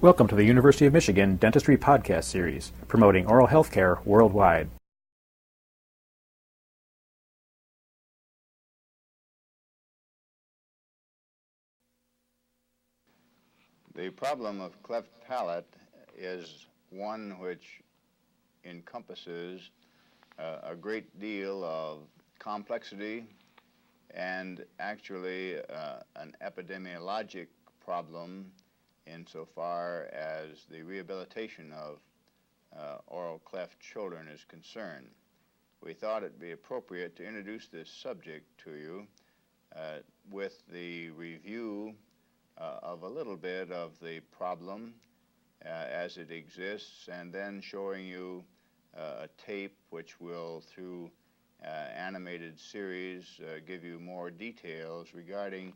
Welcome to the University of Michigan Dentistry Podcast Series, promoting oral health care worldwide. The problem of cleft palate is one which encompasses a great deal of complexity and actually an epidemiologic problem insofar as the rehabilitation of oral cleft children is concerned. We thought it be appropriate to introduce this subject to you with the review of a little bit of the problem as it exists, and then showing you a tape which will, through animated series, give you more details regarding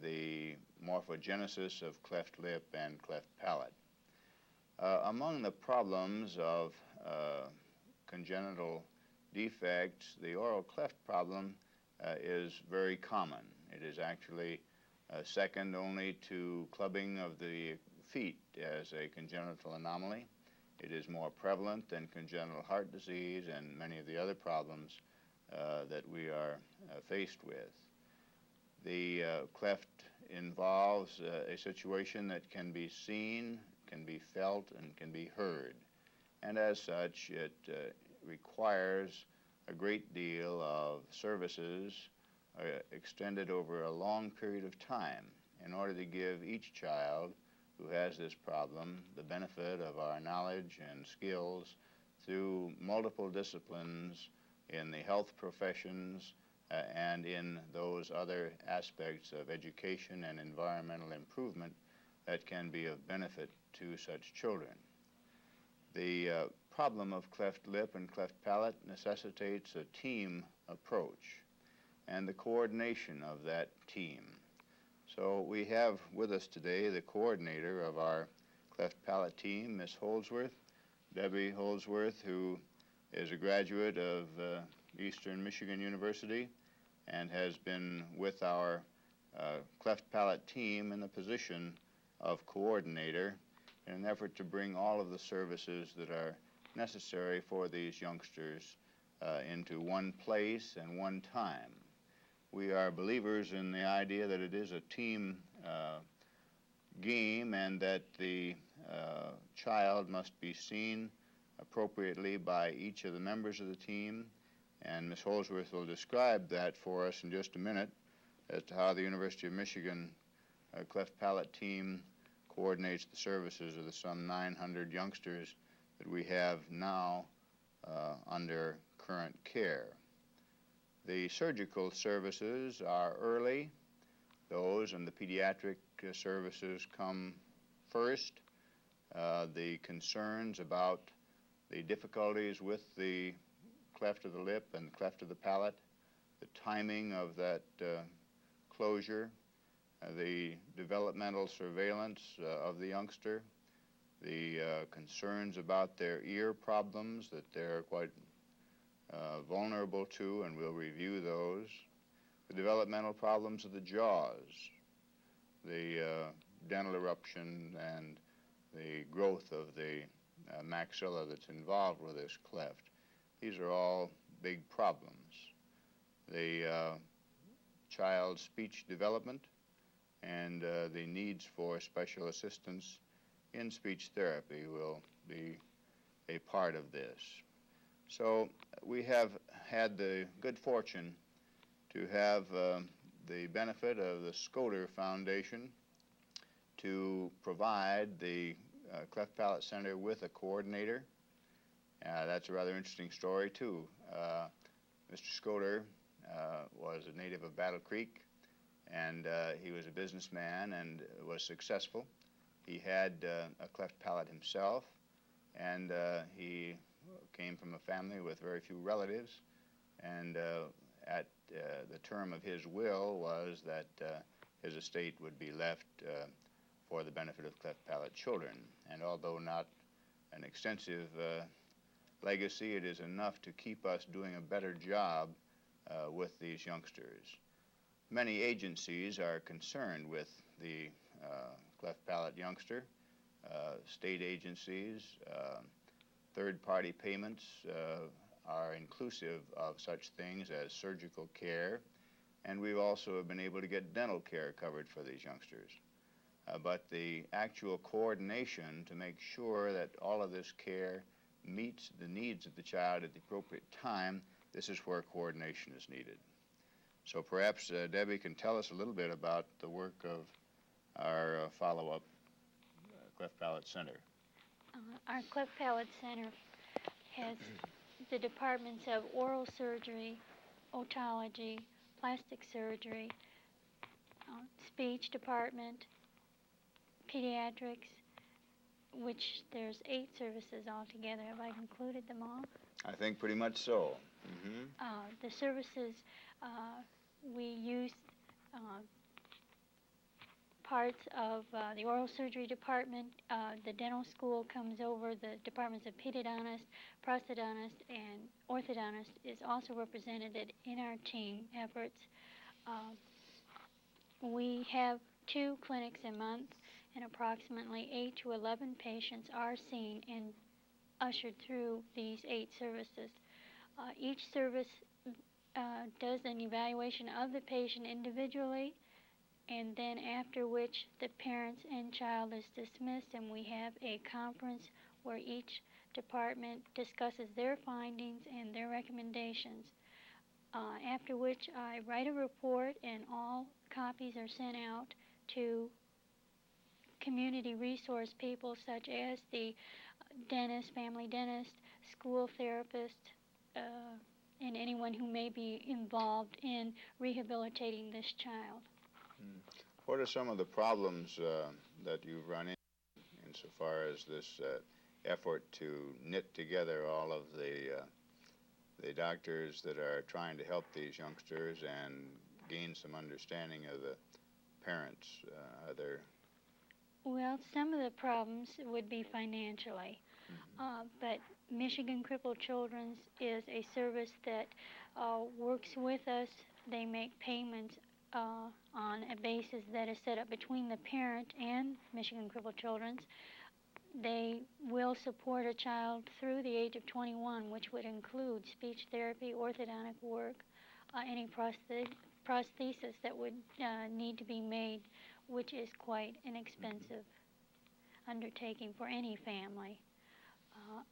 the morphogenesis of cleft lip and cleft palate. Among the problems of congenital defects, the oral cleft problem is very common. It is actually second only to clubbing of the feet as a congenital anomaly. It is more prevalent than congenital heart disease and many of the other problems that we are faced with. The cleft involves a situation that can be seen, can be felt, and can be heard. And as such, it requires a great deal of services extended over a long period of time in order to give each child who has this problem the benefit of our knowledge and skills through multiple disciplines in the health professions and in those other aspects of education and environmental improvement that can be of benefit to such children. The problem of cleft lip and cleft palate necessitates a team approach and the coordination of that team. So we have with us today the coordinator of our cleft palate team, Ms. Holdsworth, Debbie Holdsworth, who is a graduate of Eastern Michigan University and has been with our cleft palate team in the position of coordinator in an effort to bring all of the services that are necessary for these youngsters into one place and one time. We are believers in the idea that it is a team game and that the child must be seen appropriately by each of the members of the team. And Ms. Holdsworth will describe that for us in just a minute as to how the University of Michigan cleft palate team coordinates the services of the some 900 youngsters that we have now under current care. The surgical services are early. Those and the pediatric services come first. The concerns about the difficulties with the cleft of the lip and cleft of the palate, the timing of that closure, the developmental surveillance of the youngster, the concerns about their ear problems that they're quite vulnerable to, and we'll review those, the developmental problems of the jaws, the dental eruption, and the growth of the maxilla that's involved with this cleft. These are all big problems. The child's speech development and the needs for special assistance in speech therapy will be a part of this. So we have had the good fortune to have the benefit of the Scoder Foundation to provide the Cleft Palate Center with a coordinator. That's a rather interesting story, too. Mr. Scoder was a native of Battle Creek, and he was a businessman and was successful. He had a cleft palate himself, and he came from a family with very few relatives, and at the term of his will was that his estate would be left for the benefit of cleft palate children. And although not an extensive legacy, it is enough to keep us doing a better job with these youngsters. Many agencies are concerned with the cleft palate youngster. state agencies. Third-party payments are inclusive of such things as surgical care, and we've also been able to get dental care covered for these youngsters. But the actual coordination to make sure that all of this care meets the needs of the child at the appropriate time, this is where coordination is needed. So perhaps Debbie can tell us a little bit about the work of our follow-up Cleft Palate Center. Our Cleft Palate Center has the departments of oral surgery, otology, plastic surgery, speech department, pediatrics, which there's 8 services altogether. Have I included them all? I think pretty much so. The services, we use parts of the oral surgery department. The dental school comes over. The departments of pediodontist, prosthodontist, and orthodontist is also represented in our team efforts. We have 2 clinics a month, and approximately 8 to 11 patients are seen and ushered through these 8 services. Each service does an evaluation of the patient individually, and then after which the parents and child is dismissed, and we have a conference where each department discusses their findings and their recommendations. After which I write a report, and all copies are sent out to community resource people such as the dentist, family dentist, school therapist, and anyone who may be involved in rehabilitating this child. What are some of the problems that you've run into insofar as this effort to knit together all of the doctors that are trying to help these youngsters and gain some understanding of the parents? Are there... Well, some of the problems would be financially, but Michigan Crippled Children's is a service that works with us. They make payments on a basis that is set up between the parent and Michigan Crippled Children's. They will support a child through the age of 21, which would include speech therapy, orthodontic work, any prosthesis that would need to be made, which is quite an expensive undertaking for any family.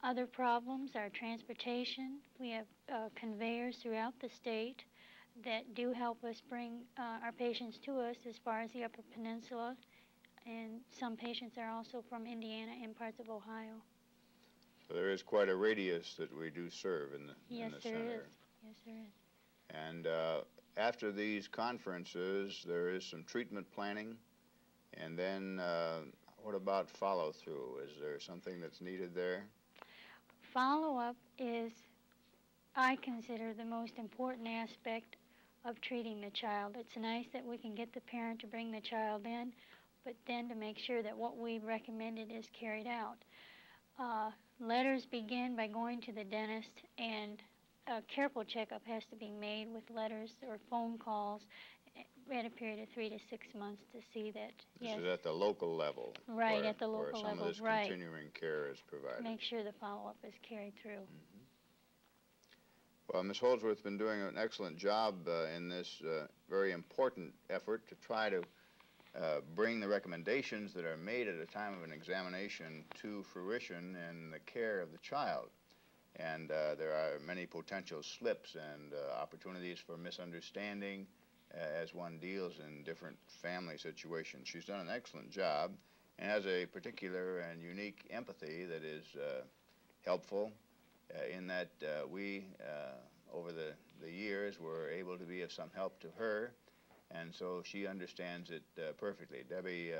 Other problems are transportation. We have conveyors throughout the state that do help us bring our patients to us as far as the Upper Peninsula, and some patients are also from Indiana and parts of Ohio. So there is quite a radius that we do serve in the center. Yes, there is. And after these conferences, there is some treatment planning, and then what about follow-through? Is there something that's needed there? Follow-up is, I consider, the most important aspect of treating the child. It's nice that we can get the parent to bring the child in, but then to make sure that what we recommended is carried out. Letters begin by going to the dentist, and a careful checkup has to be made with letters or phone calls at a period of 3 to 6 months to see that, yes. This is at the local level. Right, at the local level, where some of this continuing care is provided. Make sure the follow-up is carried through. Well, Ms. Holdsworth's been doing an excellent job in this very important effort to try to bring the recommendations that are made at a time of an examination to fruition in the care of the child. And there are many potential slips and opportunities for misunderstanding as one deals in different family situations. She's done an excellent job and has a particular and unique empathy that is helpful in that we, over the years, were able to be of some help to her, and so she understands it perfectly. Debbie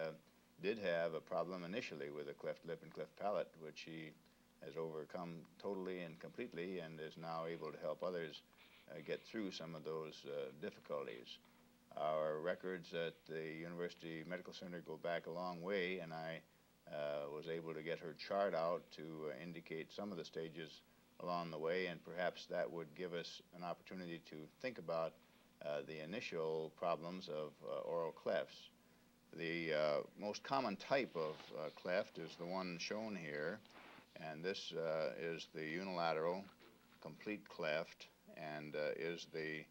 did have a problem initially with a cleft lip and cleft palate, which she has overcome totally and completely and is now able to help others get through some of those difficulties. Our records at the University Medical Center go back a long way, and I was able to get her chart out to indicate some of the stages along the way, and perhaps that would give us an opportunity to think about the initial problems of oral clefts. The most common type of cleft is the one shown here, and this is the unilateral complete cleft, and is the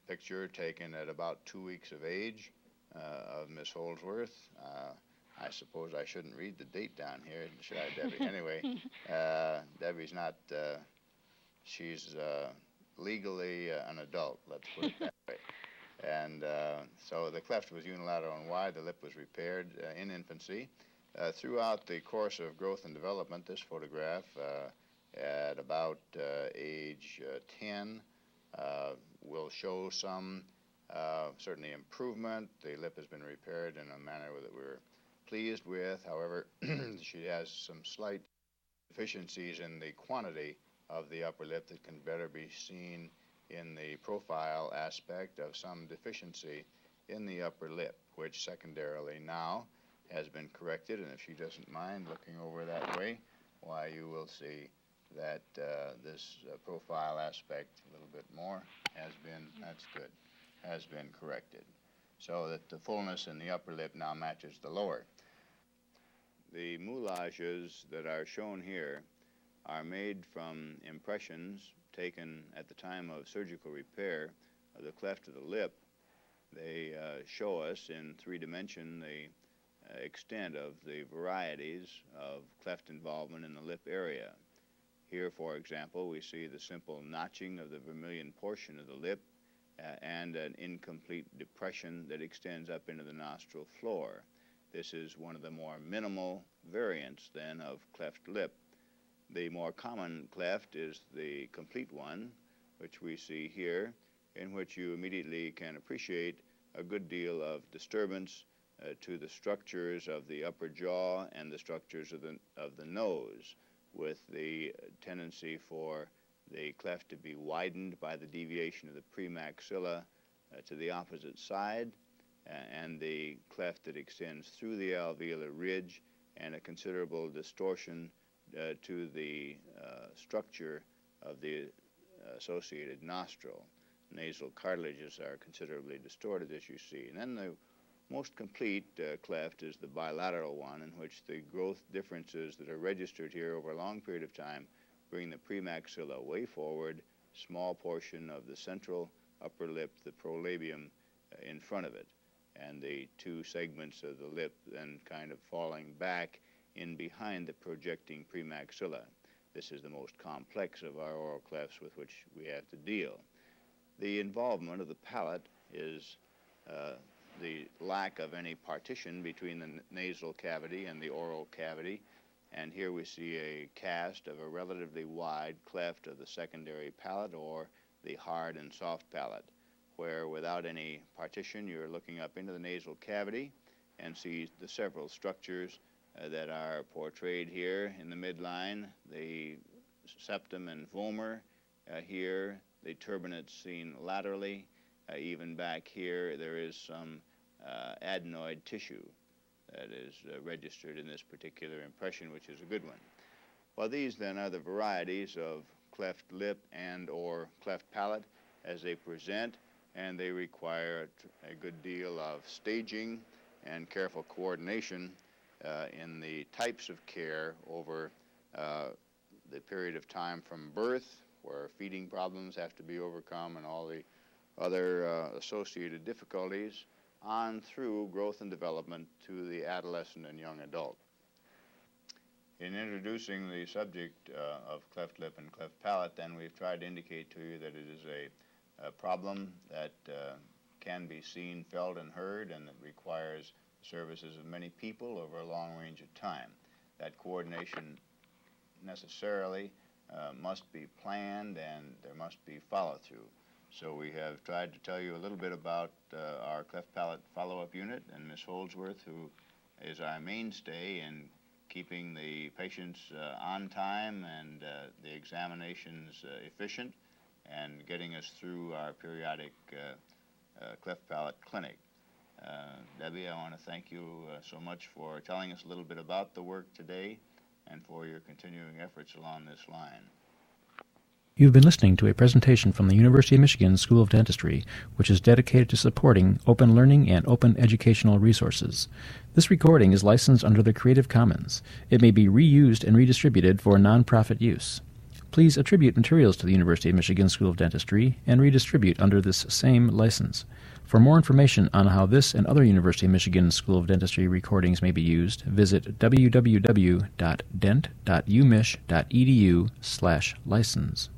picture taken at about 2 weeks of age of Miss Holdsworth. I suppose I shouldn't read the date down here, should I, Debbie? Anyway, Debbie's not, she's legally an adult, let's put it that way. And so the cleft was unilateral and wide. The lip was repaired in infancy. Throughout the course of growth and development, this photograph at about age 10 will show some certainly improvement. The lip has been repaired in a manner that we're pleased with. However, she has some slight deficiencies in the quantity of the upper lip that can better be seen in the profile aspect of some deficiency in the upper lip, which secondarily now has been corrected. And if she doesn't mind looking over that way, why, you will see that this profile aspect a little bit more has been, that's good, has been corrected, so that the fullness in the upper lip now matches the lower. The moulages that are shown here are made from impressions taken at the time of surgical repair of the cleft of the lip. They show us in 3-dimension the extent of the varieties of cleft involvement in the lip area. Here, for example, we see the simple notching of the vermilion portion of the lip and an incomplete depression that extends up into the nostril floor. This is one of the more minimal variants, then, of cleft lip. The more common cleft is the complete one, which we see here, in which you immediately can appreciate a good deal of disturbance to the structures of the upper jaw and the structures of the nose, with the tendency for the cleft to be widened by the deviation of the premaxilla to the opposite side, and the cleft that extends through the alveolar ridge, and a considerable distortion to the structure of the associated nostril. Nasal cartilages are considerably distorted, as you see. And then the most complete cleft is the bilateral one, in which the growth differences that are registered here over a long period of time bring the premaxilla way forward, small portion of the central upper lip, the prolabium, in front of it, and the two segments of the lip then kind of falling back in behind the projecting premaxilla. This is the most complex of our oral clefts with which we have to deal. The involvement of the palate is the lack of any partition between the nasal cavity and the oral cavity, and here we see a cast of a relatively wide cleft of the secondary palate, or the hard and soft palate, where without any partition you're looking up into the nasal cavity and see the several structures that are portrayed here in the midline, the septum and vomer here, the turbinates seen laterally. Even back here there is some adenoid tissue that is registered in this particular impression, which is a good one. Well, these then are the varieties of cleft lip and or cleft palate as they present, and they require a good deal of staging and careful coordination in the types of care over the period of time from birth, where feeding problems have to be overcome and all the other associated difficulties, on through growth and development to the adolescent and young adult. In introducing the subject of cleft lip and cleft palate, then we've tried to indicate to you that it is a problem that can be seen, felt, and heard, and that requires the services of many people over a long range of time. That coordination necessarily must be planned, and there must be follow-through. So we have tried to tell you a little bit about our cleft palate follow-up unit, and Ms. Holdsworth, who is our mainstay in keeping the patients on time and the examinations efficient, and getting us through our periodic cleft palate clinic. Debbie, I want to thank you so much for telling us a little bit about the work today and for your continuing efforts along this line. You've been listening to a presentation from the University of Michigan School of Dentistry, which is dedicated to supporting open learning and open educational resources. This recording is licensed under the Creative Commons. It may be reused and redistributed for nonprofit use. Please attribute materials to the University of Michigan School of Dentistry and redistribute under this same license. For more information on how this and other University of Michigan School of Dentistry recordings may be used, visit www.dent.umich.edu/license.